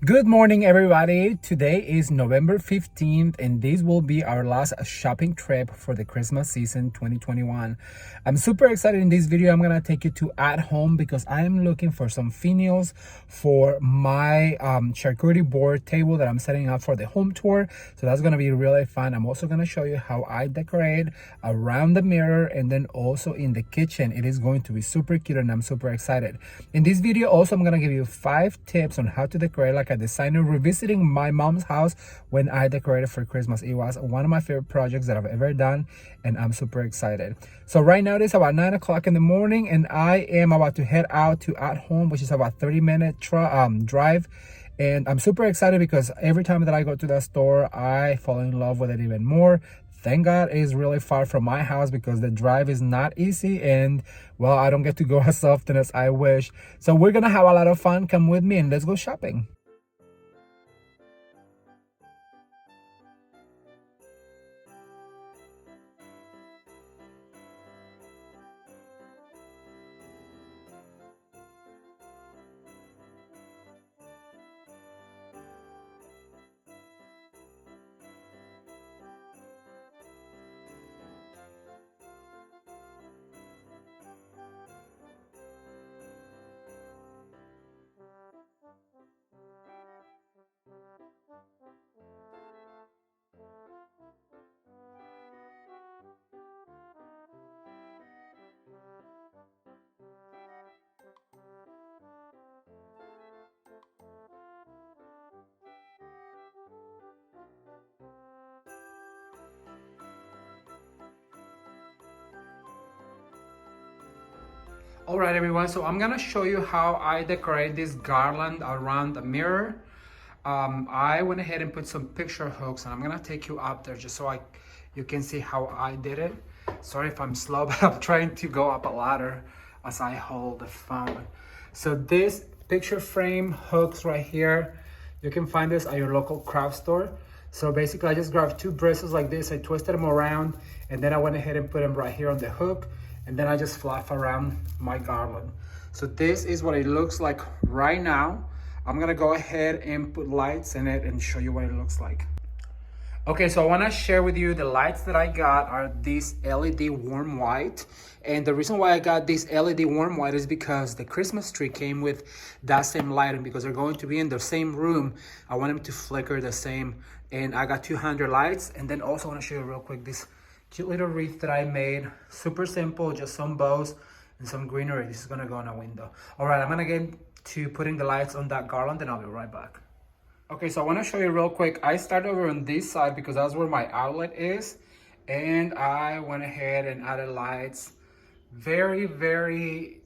Good morning, everybody. Today is November 15th, and this will be our last shopping trip for the Christmas season 2021. I'm super excited. In this video, I'm going to take you to at home because I am looking for some finials for my charcuterie board table that I'm setting up for the home tour. So that's going to be really fun. I'm also going to show you how I decorate around the mirror and then also in the kitchen. It is going to be super cute and I'm super excited. In this video, also, I'm going to give you 5 tips on how to decorate like a designer, revisiting my mom's house when I decorated for Christmas. It was one of my favorite projects that I've ever done, and I'm super excited. So right now it is about 9 o'clock in the morning, and I am about to head out to at home, which is about 30-minute drive. And I'm super excited because every time that I go to that store, I fall in love with it even more. Thank God it is really far from my house because the drive is not easy, and well, I don't get to go as often as I wish. So we're gonna have a lot of fun. Come with me and let's go shopping. All right, everyone, so I'm gonna show you how I decorate this garland around the mirror. I went ahead and put some picture hooks, and I'm gonna take you up there just so you can see how I did it. Sorry if I'm slow, but I'm trying to go up a ladder as I hold the phone. So this picture frame hooks right here, you can find this at your local craft store. So basically I just grabbed 2 bristles like this, I twisted them around, and then I went ahead and put them right here on the hook, and then I just fluff around my garland. So this is what it looks like right now. I'm gonna go ahead and put lights in it and show you what it looks like. Okay, so I wanna share with you the lights that I got are these LED warm white. And the reason why I got this LED warm white is because the Christmas tree came with that same light, and because they're going to be in the same room, I want them to flicker the same. And I got 200 lights. And then also I wanna show you real quick this cute little wreath that I made. Super simple, just some bows and some greenery. This is gonna go on a window. All right, I'm gonna get to putting the lights on that garland and I'll be right back. Okay, so I wanna show you real quick. I started over on this side because that's where my outlet is. And I went ahead and added lights very, very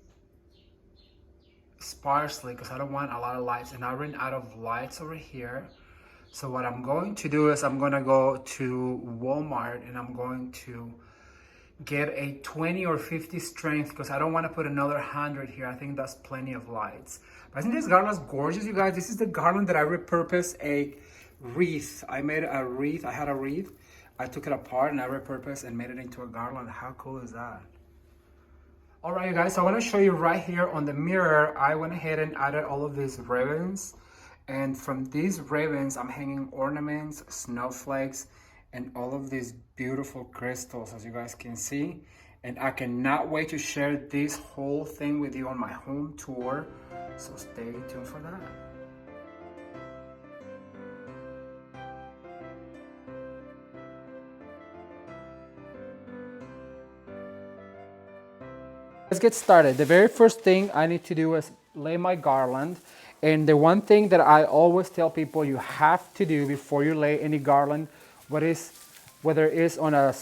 sparsely because I don't want a lot of lights. And I ran out of lights over here. So what I'm going to do is I'm gonna go to Walmart and I'm going to get a 20 or 50 strength because I don't want to put another 100 here. I think that's plenty of lights. But isn't this garland gorgeous, you guys? This is the garland that I repurposed a wreath. I made a wreath. I had a wreath. I took it apart and I repurposed and made it into a garland. How cool is that? All right, you guys, so I want to show you right here on the mirror. I went ahead and added all of these ribbons. And from these ribbons, I'm hanging ornaments, snowflakes, and all of these beautiful crystals, as you guys can see. And I cannot wait to share this whole thing with you on my home tour. So stay tuned for that. Let's get started. The very first thing I need to do is lay my garland. And the one thing that I always tell people you have to do before you lay any garland, whether it's on a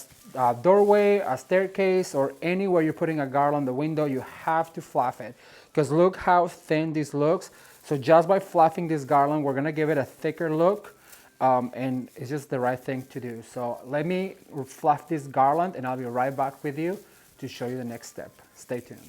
doorway, a staircase, or anywhere you're putting a garland on the window, you have to fluff it. Because look how thin this looks. So just by fluffing this garland, we're gonna give it a thicker look. And it's just the right thing to do. So let me fluff this garland and I'll be right back with you to show you the next step. Stay tuned.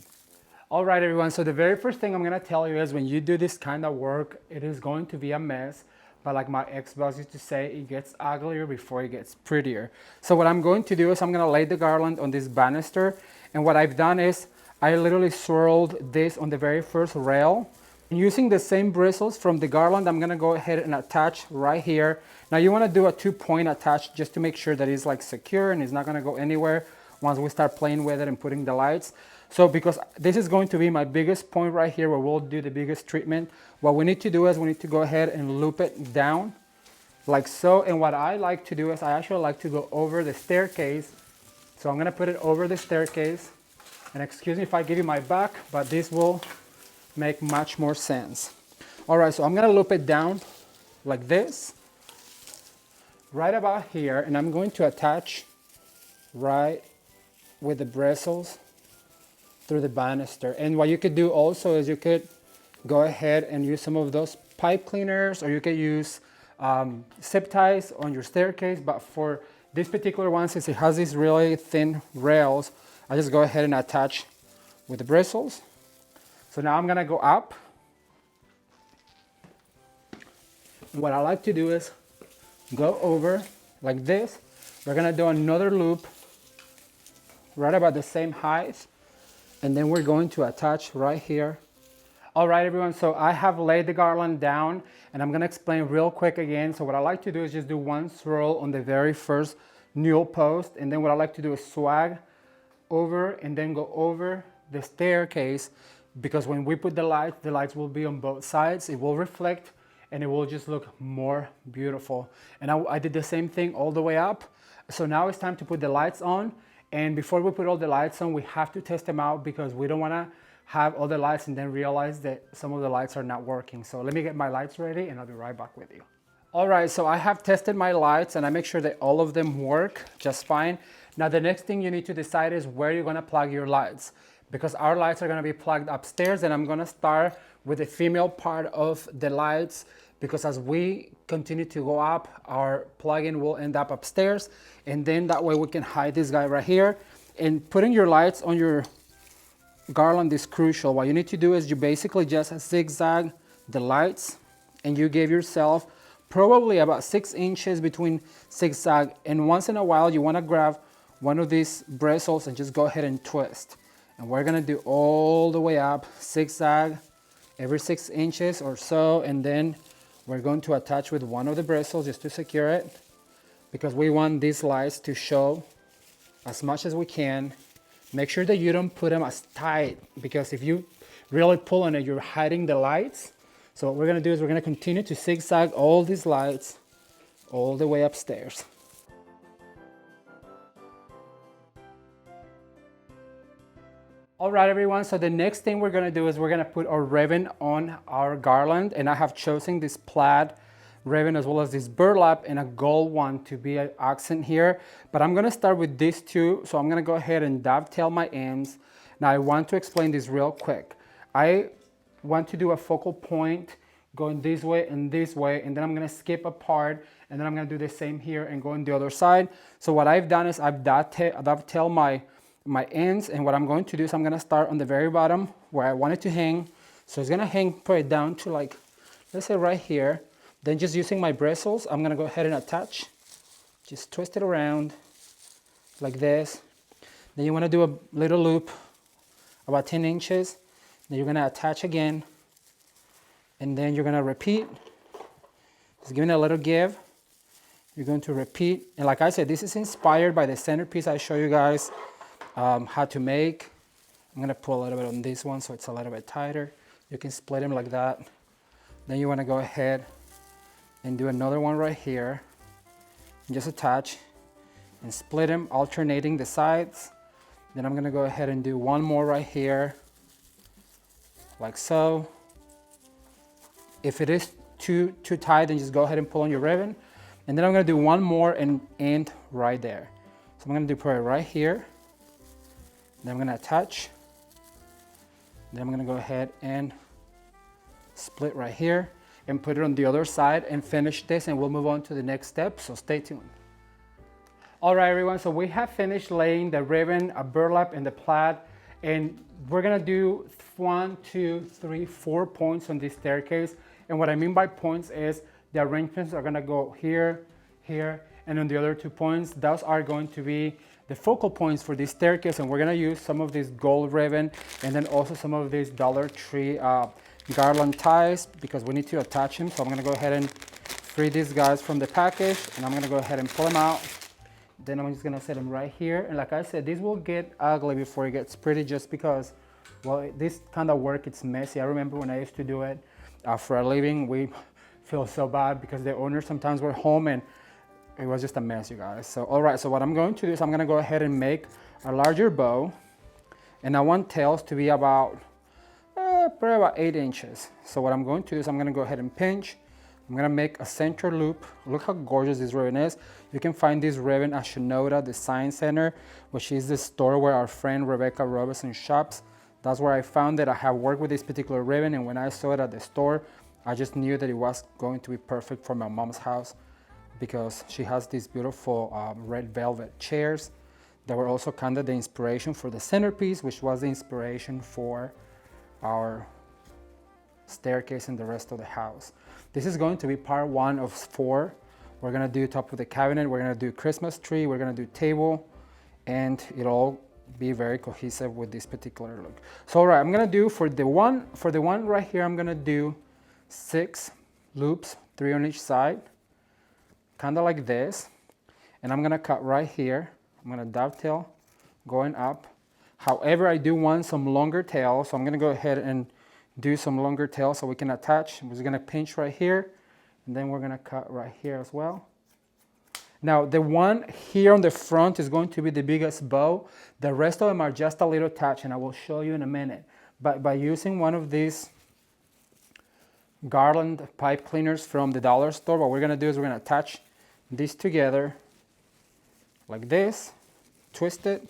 All right, everyone, so the very first thing I'm gonna tell you is when you do this kind of work, it is going to be a mess. But like my ex-boss used to say, it gets uglier before it gets prettier. So what I'm going to do is I'm gonna lay the garland on this banister. And what I've done is I literally swirled this on the very first rail Using the same bristles from the garland, I'm gonna go ahead and attach right here. Now you wanna do a 2-point attach just to make sure that it's like secure and it's not gonna go anywhere once we start playing with it and putting the lights. So because this is going to be my biggest point right here where we'll do the biggest treatment, what we need to do is we need to go ahead and loop it down like so. And what I like to do is I actually like to go over the staircase. So I'm gonna put it over the staircase. And excuse me if I give you my back, but this will make much more sense. All right, so I'm gonna loop it down like this, right about here, and I'm going to attach right with the bristles through the banister. And what you could do also is you could go ahead and use some of those pipe cleaners, or you could use zip ties on your staircase. But for this particular one, since it has these really thin rails, I just go ahead and attach with the bristles. So now I'm gonna go up. What I like to do is go over like this. We're gonna do another loop right about the same height. And then we're going to attach right here. All right, everyone, so I have laid the garland down and I'm gonna explain real quick again. So what I like to do is just do one swirl on the very first newel post. And then what I like to do is swag over and then go over the staircase, because when we put the lights will be on both sides. It will reflect and it will just look more beautiful. And I did the same thing all the way up. So now it's time to put the lights on. And before we put all the lights on, we have to test them out, because we don't wanna have all the lights and then realize that some of the lights are not working. So let me get my lights ready and I'll be right back with you. All right, so I have tested my lights and I make sure that all of them work just fine. Now the next thing you need to decide is where you're gonna plug your lights, because our lights are gonna be plugged upstairs, and I'm gonna start with the female part of the lights, because as we continue to go up, our plug-in will end up upstairs, and then that way we can hide this guy right here. And putting your lights on your garland is crucial. What you need to do is you basically just zigzag the lights, and you give yourself probably about 6 inches between zigzag, and once in a while you wanna grab one of these bristles and just go ahead and twist. And we're gonna do all the way up, zigzag every 6 inches or so, and then we're going to attach with one of the bristles just to secure it, because we want these lights to show as much as we can. Make sure that you don't put them as tight, because if you really pull on it, you're hiding the lights. So what we're gonna do is we're gonna continue to zigzag all these lights all the way upstairs. All right, everyone, so the next thing we're gonna do is we're gonna put our ribbon on our garland, and I have chosen this plaid ribbon as well as this burlap and a gold one to be an accent here. But I'm gonna start with these two, so I'm gonna go ahead and dovetail my ends. Now I want to explain this real quick. I want to do a focal point going this way, and then I'm gonna skip a part, and then I'm gonna do the same here and go on the other side. So what I've done is I've dovetailed my ends, and what I'm going to do is I'm gonna start on the very bottom where I want it to hang. So it's gonna hang, put it down to, like, let's say right here. Then just using my bristles, I'm gonna go ahead and attach. Just twist it around like this. Then you wanna do a little loop about 10 inches. Then you're gonna attach again. And then you're gonna repeat. Just giving it a little give. You're going to repeat. And like I said, this is inspired by the centerpiece I show you guys how to make. I'm gonna pull a little bit on this one so it's a little bit tighter. You can split them like that. Then you wanna go ahead and do another one right here. And just attach and split them, alternating the sides. Then I'm gonna go ahead and do one more right here, like so. If it is too tight, then just go ahead and pull on your ribbon. And then I'm gonna do one more and end right there. So I'm gonna do probably right here. Then I'm gonna attach. Then I'm gonna go ahead and split right here and put it on the other side and finish this, and we'll move on to the next step, so stay tuned. All right, everyone, so we have finished laying the ribbon, a burlap, and the plaid, and we're gonna do 1, 2, 3, 4 points on this staircase. And what I mean by points is the arrangements are gonna go here, here, and on the other 2 points, those are going to be the focal points for this staircase, and we're gonna use some of this gold ribbon and then also some of this Dollar Tree garland ties because we need to attach them. So I'm gonna go ahead and free these guys from the package, and I'm gonna go ahead and pull them out. Then I'm just gonna set them right here. And like I said, this will get ugly before it gets pretty, just because, well, this kind of work, it's messy. I remember when I used to do it for a living, we feel so bad because the owners sometimes were home and it was just a mess, you guys. So, all right, so what I'm going to do is I'm gonna go ahead and make a larger bow, and I want tails to be about, probably about 8 inches. So what I'm going to do is I'm gonna go ahead and pinch. I'm gonna make a center loop. Look how gorgeous this ribbon is. You can find this ribbon at Shinoda Design Center, which is the store where our friend Rebecca Robeson shops. That's where I found it. I have worked with this particular ribbon, and when I saw it at the store, I just knew that it was going to be perfect for my mom's house, because she has these beautiful red velvet chairs that were also kind of the inspiration for the centerpiece, which was the inspiration for our staircase and the rest of the house. This is going to be part 1 of 4. We're gonna do top of the cabinet, we're gonna do Christmas tree, we're gonna do table, and it'll all be very cohesive with this particular look. So all right, I'm gonna do for the one right here, I'm gonna do 6 loops, 3 on each side, kind of like this, and I'm gonna cut right here. I'm gonna dovetail going up. However, I do want some longer tail, so I'm gonna go ahead and do some longer tail so we can attach. We're just gonna pinch right here, and then we're gonna cut right here as well. Now, the one here on the front is going to be the biggest bow. The rest of them are just a little touch, and I will show you in a minute. But by using one of these garland pipe cleaners from the dollar store, what we're gonna do is we're gonna attach these together like this, twist it,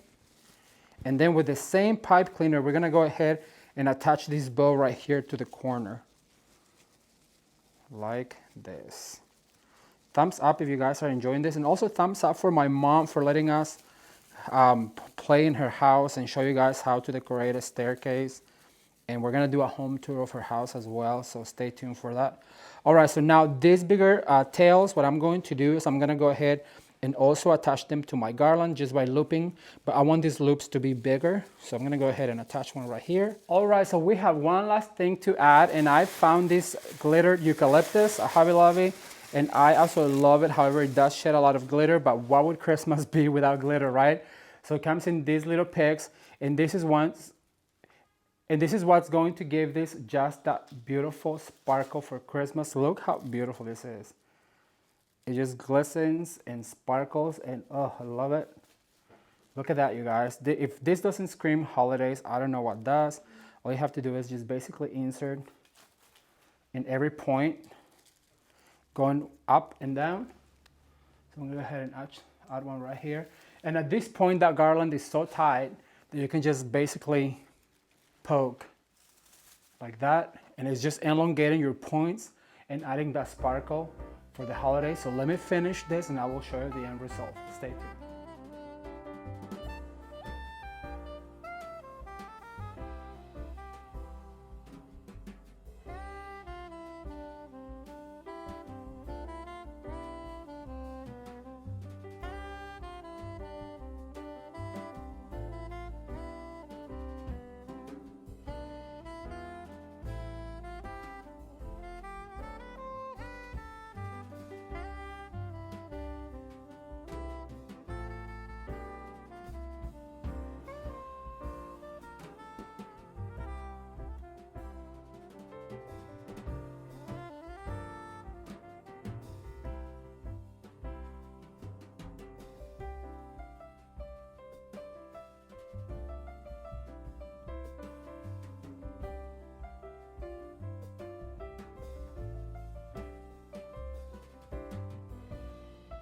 and then with the same pipe cleaner, we're gonna go ahead and attach this bow right here to the corner, like this. Thumbs up if you guys are enjoying this, and also thumbs up for my mom for letting us play in her house and show you guys how to decorate a staircase. And we're gonna do a home tour of her house as well, so stay tuned for that. All right, so now these bigger tails, what I'm going to do is I'm gonna go ahead and also attach them to my garland just by looping, but I want these loops to be bigger, so I'm gonna go ahead and attach one right here. All right, so we have one last thing to add, and I found this glittered eucalyptus at Hobby Lobby, and I absolutely love it. However, it does shed a lot of glitter, but what would Christmas be without glitter, right? So it comes in these little picks, and this is what's going to give this just that beautiful sparkle for Christmas. Look how beautiful this is. It just glistens and sparkles, and oh, I love it. Look at that, you guys. If this doesn't scream holidays, I don't know what does. All you have to do is just basically insert in every point, going up and down. So I'm gonna go ahead and add one right here. And at this point, that garland is so tight that you can just basically poke like that, and it's just elongating your points and adding that sparkle for the holidays. So let me finish this and I will show you the end result. Stay tuned.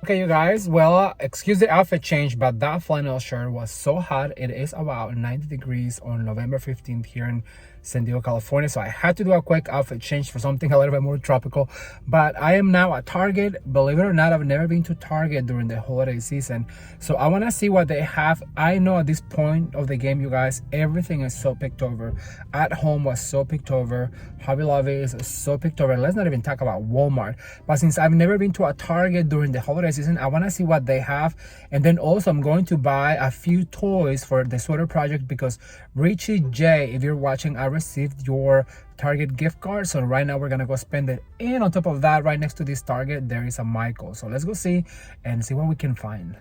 Okay, you guys, well, excuse the outfit change, but that flannel shirt was so hot. It is about 90 degrees on November 15th here in San Diego, California. So I had to do a quick outfit change for something a little bit more tropical. But I am now at Target. Believe it or not, I've never been to Target during the holiday season. So I want to see what they have. I know at this point of the game, you guys, everything is so picked over. At Home was so picked over. Hobby Lobby is so picked over. Let's not even talk about Walmart. But since I've never been to a Target during the holiday season, I want to see what they have. And then also I'm going to buy a few toys for the sweater project, because Richie J, if you're watching, I received your Target gift card. So right now we're gonna go spend it. And on top of that, right next to this Target, there is a Michael. So let's go see and see what we can find.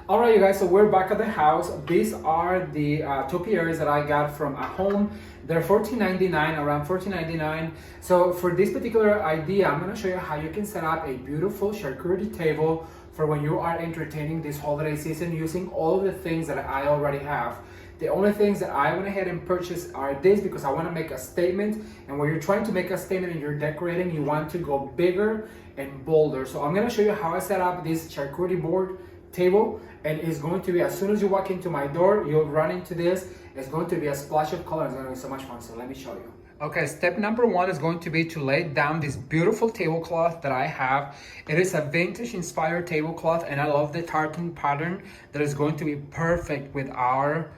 All right, you guys, so we're back at the house. These are the topiaries that I got from at home. They're $14.99, around $14.99. So for this particular idea, I'm gonna show you how you can set up a beautiful charcuterie table for when you are entertaining this holiday season using all the things that I already have. The only things that I went ahead and purchased are this because I want to make a statement. And when you're trying to make a statement and you're decorating, you want to go bigger and bolder. So I'm going to show you how I set up this charcuterie board table, and it's going to be, as soon as you walk into my door, you'll run into this. It's going to be a splash of color. It's going to be so much fun. So let me show you. Okay, step number one is going to be to lay down this beautiful tablecloth that I have. It is a vintage inspired tablecloth, and I love the tartan pattern that is going to be perfect with our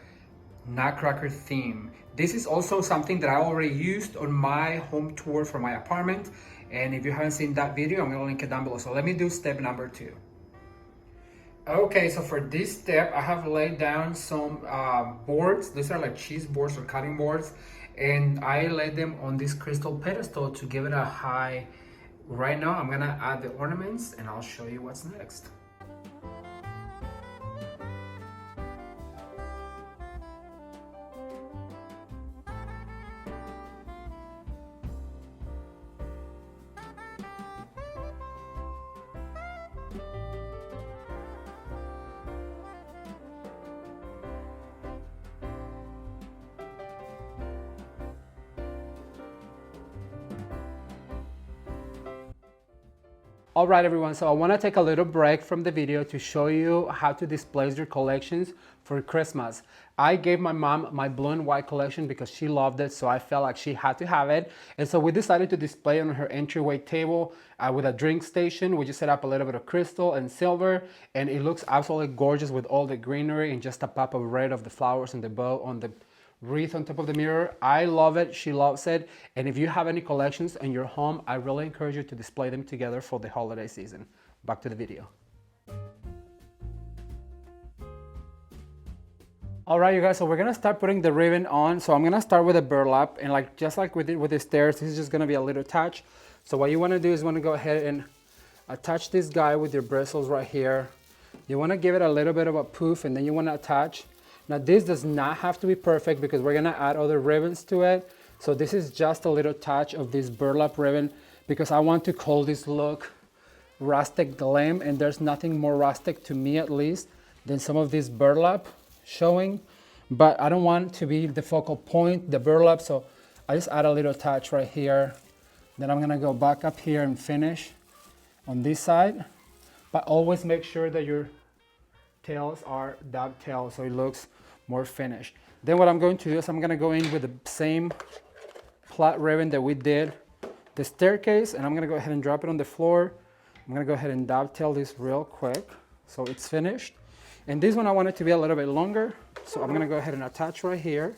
Nutcracker theme. This is also something that I already used on my home tour for my apartment, and if you haven't seen that video, I'm going to link it down below. So let me do step number two. Okay, so for this step, I have laid down some boards. These are like cheese boards or cutting boards, and I laid them on this crystal pedestal to give it a high. Right now, I'm gonna add the ornaments, and I'll show you what's next. All right, everyone, so I want to take a little break from the video to show you how to display your collections for Christmas. I gave my mom my blue and white collection because she loved it, so I felt like she had to have it. And so we decided to display on her entryway table with a drink station. We just set up a little bit of crystal and silver, and it looks absolutely gorgeous with all the greenery and just a pop of red of the flowers and the bow on the wreath on top of the mirror. I love it, she loves it, and if you have any collections in your home, I really encourage you to display them together for the holiday season. Back to the video. All right, you guys, so we're gonna start putting the ribbon on. So I'm gonna start with a burlap, and just like we did with the stairs, this is just gonna be a little touch. So what you wanna do is wanna go ahead and attach this guy with your bristles right here. You wanna give it a little bit of a poof, and then you wanna attach. Now this does not have to be perfect because we're gonna add other ribbons to it. So this is just a little touch of this burlap ribbon because I want to call this look rustic glam, and there's nothing more rustic to me at least than some of this burlap showing. But I don't want to be the focal point, the burlap, so I just add a little touch right here. Then I'm gonna go back up here and finish on this side. But always make sure that your tails are dovetailed so it looks more finished. Then what I'm going to do is I'm going to go in with the same flat ribbon that we did the staircase, and I'm going to go ahead and drop it on the floor. I'm going to go ahead and dovetail this real quick so it's finished. And this one I want it to be a little bit longer, so I'm going to go ahead and attach right here.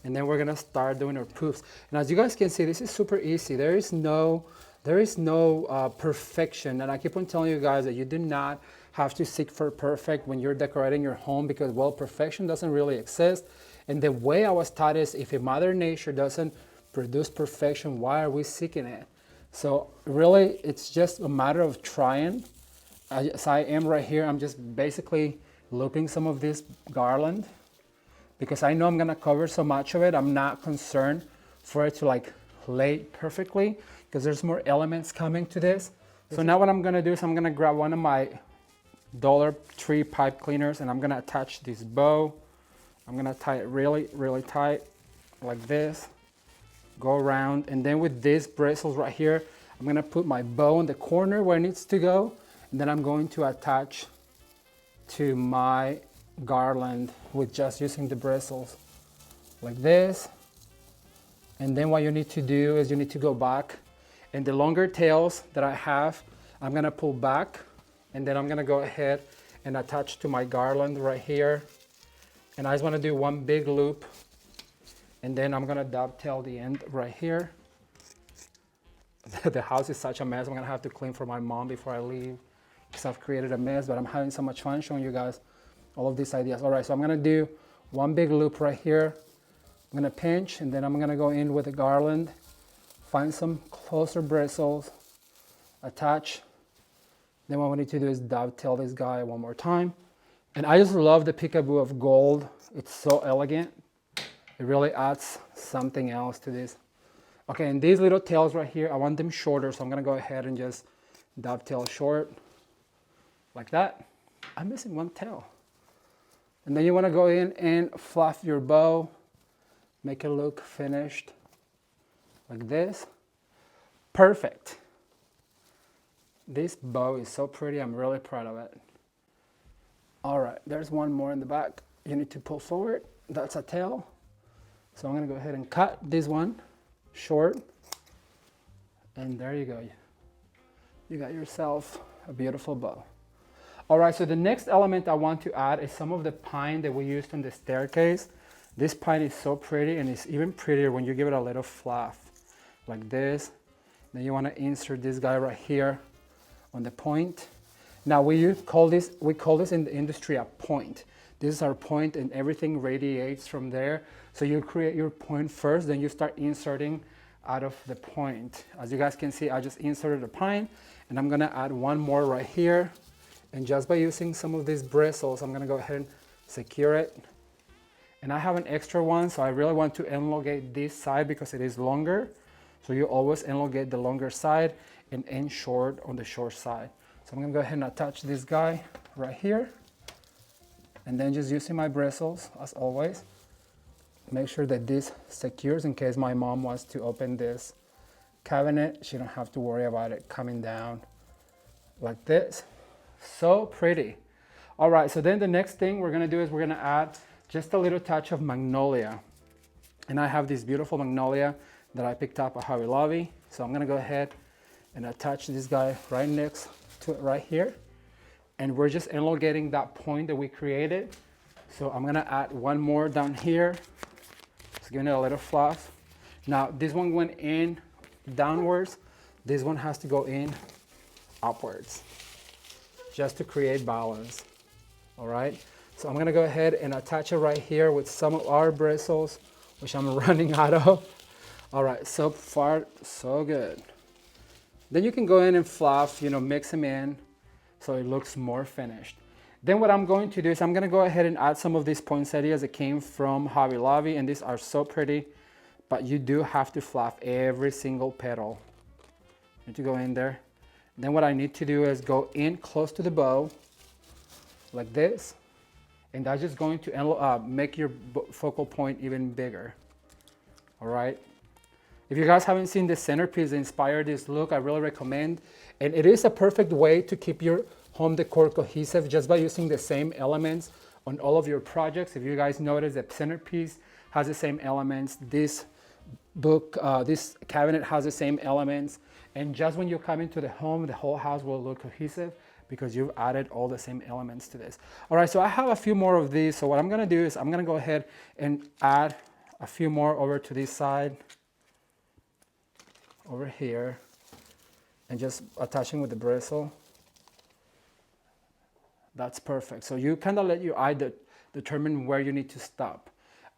And then we're going to start doing our poofs. And as you guys can see, this is super easy. There is no perfection, and I keep on telling you guys that you do not have to seek for perfect when you're decorating your home because, well, perfection doesn't really exist. And the way I was taught is if a Mother Nature doesn't produce perfection, why are we seeking it? So really, it's just a matter of trying. As I am right here, I'm just basically looping some of this garland because I know I'm gonna cover so much of it. I'm not concerned for it to lay perfectly because there's more elements coming to this. So now what I'm gonna do is I'm gonna grab one of my Dollar Tree pipe cleaners and I'm gonna attach this bow. I'm gonna tie it really, really tight like this. Go around, and then with these bristles right here, I'm gonna put my bow in the corner where it needs to go, and then I'm going to attach to my garland with just using the bristles like this. And then what you need to do is you need to go back, and the longer tails that I have, I'm gonna pull back, and then I'm gonna go ahead and attach to my garland right here. And I just wanna do one big loop, and then I'm gonna dovetail the end right here. The house is such a mess. I'm gonna have to clean for my mom before I leave because I've created a mess, but I'm having so much fun showing you guys all of these ideas. All right, so I'm gonna do one big loop right here. I'm gonna pinch, and then I'm gonna go in with a garland, find some closer bristles, attach. Then what we need to do is dovetail this guy one more time. And I just love the peekaboo of gold. It's so elegant. It really adds something else to this. Okay, and these little tails right here, I want them shorter, so I'm gonna go ahead and just dovetail short, like that. I'm missing one tail. And then you wanna go in and fluff your bow, make it look finished, like this. Perfect. This bow is so pretty, I'm really proud of it. All right, there's one more in the back. You need to pull forward, that's a tail. So I'm gonna go ahead and cut this one short, and there you go. You got yourself a beautiful bow. All right, so the next element I want to add is some of the pine that we used on the staircase. This pine is so pretty, and it's even prettier when you give it a little fluff, like this. Then you wanna insert this guy right here on the point. Now we call this in the industry a point. This is our point, and everything radiates from there. So you create your point first, then you start inserting out of the point. As you guys can see, I just inserted a pine, and I'm gonna add one more right here. And just by using some of these bristles, I'm gonna go ahead and secure it. And I have an extra one, so I really want to elongate this side because it is longer. So you always elongate the longer side and end short on the short side. So I'm gonna go ahead and attach this guy right here. And then just using my bristles, as always, make sure that this secures in case my mom wants to open this cabinet. She don't have to worry about it coming down like this. So pretty. All right, so then the next thing we're gonna do is we're gonna add just a little touch of magnolia. And I have this beautiful magnolia that I picked up at Hobby Lobby. So I'm gonna go ahead and attach this guy right next to it right here. And we're just elongating that point that we created. So I'm gonna add one more down here. Just giving it a little fluff. Now this one went in downwards. This one has to go in upwards, just to create balance. All right. So I'm gonna go ahead and attach it right here with some of our bristles, which I'm running out of. All right, so far so good. Then you can go in and fluff, mix them in so it looks more finished. Then what I'm going to do is I'm gonna go ahead and add some of these poinsettias that came from Hobby Lobby, and these are so pretty, but you do have to fluff every single petal. You need to go in there. Then what I need to do is go in close to the bow, like this, and that's just going to make your focal point even bigger. All right. If you guys haven't seen the centerpiece that inspired this look, I really recommend. And it is a perfect way to keep your home decor cohesive just by using the same elements on all of your projects. If you guys notice, the centerpiece has the same elements. This cabinet has the same elements. And just when you come into the home, the whole house will look cohesive because you've added all the same elements to this. All right, so I have a few more of these. So what I'm gonna do is I'm gonna go ahead and add a few more over to this side, over here, and just attaching with the bristle. That's perfect. So you kind of let your eye determine where you need to stop.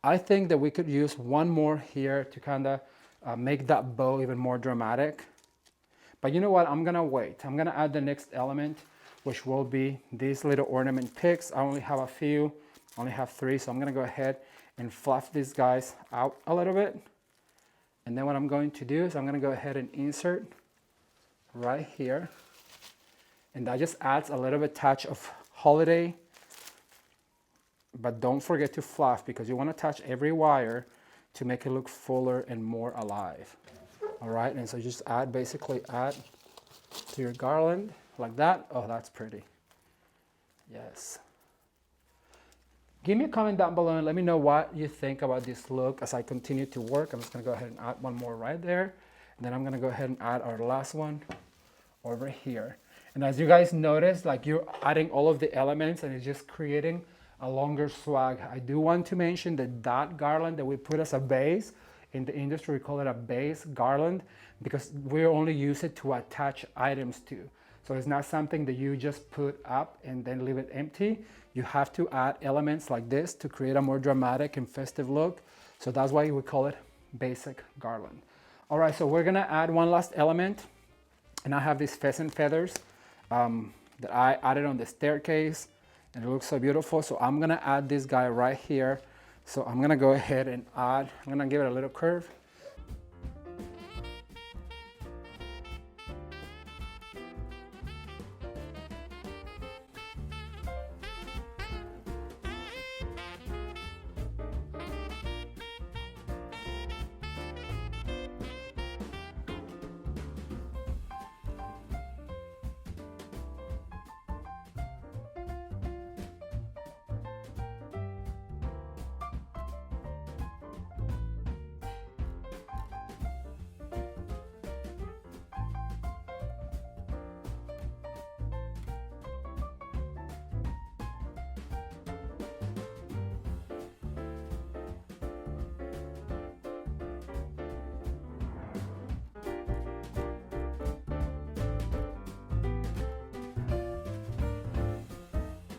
I think that we could use one more here to kind of make that bow even more dramatic. But you know what? I'm gonna wait. I'm gonna add the next element, which will be these little ornament picks. I only have a few, I only have 3, so I'm gonna go ahead and fluff these guys out a little bit. And then what I'm going to do is I'm gonna go ahead and insert right here. And that just adds a little bit touch of holiday. But don't forget to fluff, because you want to touch every wire to make it look fuller and more alive. All right, and so just basically add to your garland like that. Oh, that's pretty. Yes. Give me a comment down below and let me know what you think about this look as I continue to work. I'm just gonna go ahead and add one more right there. And then I'm gonna go ahead and add our last one over here. And as you guys notice, like, you're adding all of the elements and it's just creating a longer swag. I do want to mention that that garland that we put as a base, in the industry we call it a base garland, because we only use it to attach items to. So it's not something that you just put up and then leave it empty. You have to add elements like this to create a more dramatic and festive look. So that's why we call it basic garland. All right, so we're gonna add one last element. And I have these pheasant feathers that I added on the staircase, and it looks so beautiful. So I'm gonna add this guy right here. So I'm gonna go ahead and add, I'm gonna give it a little curve.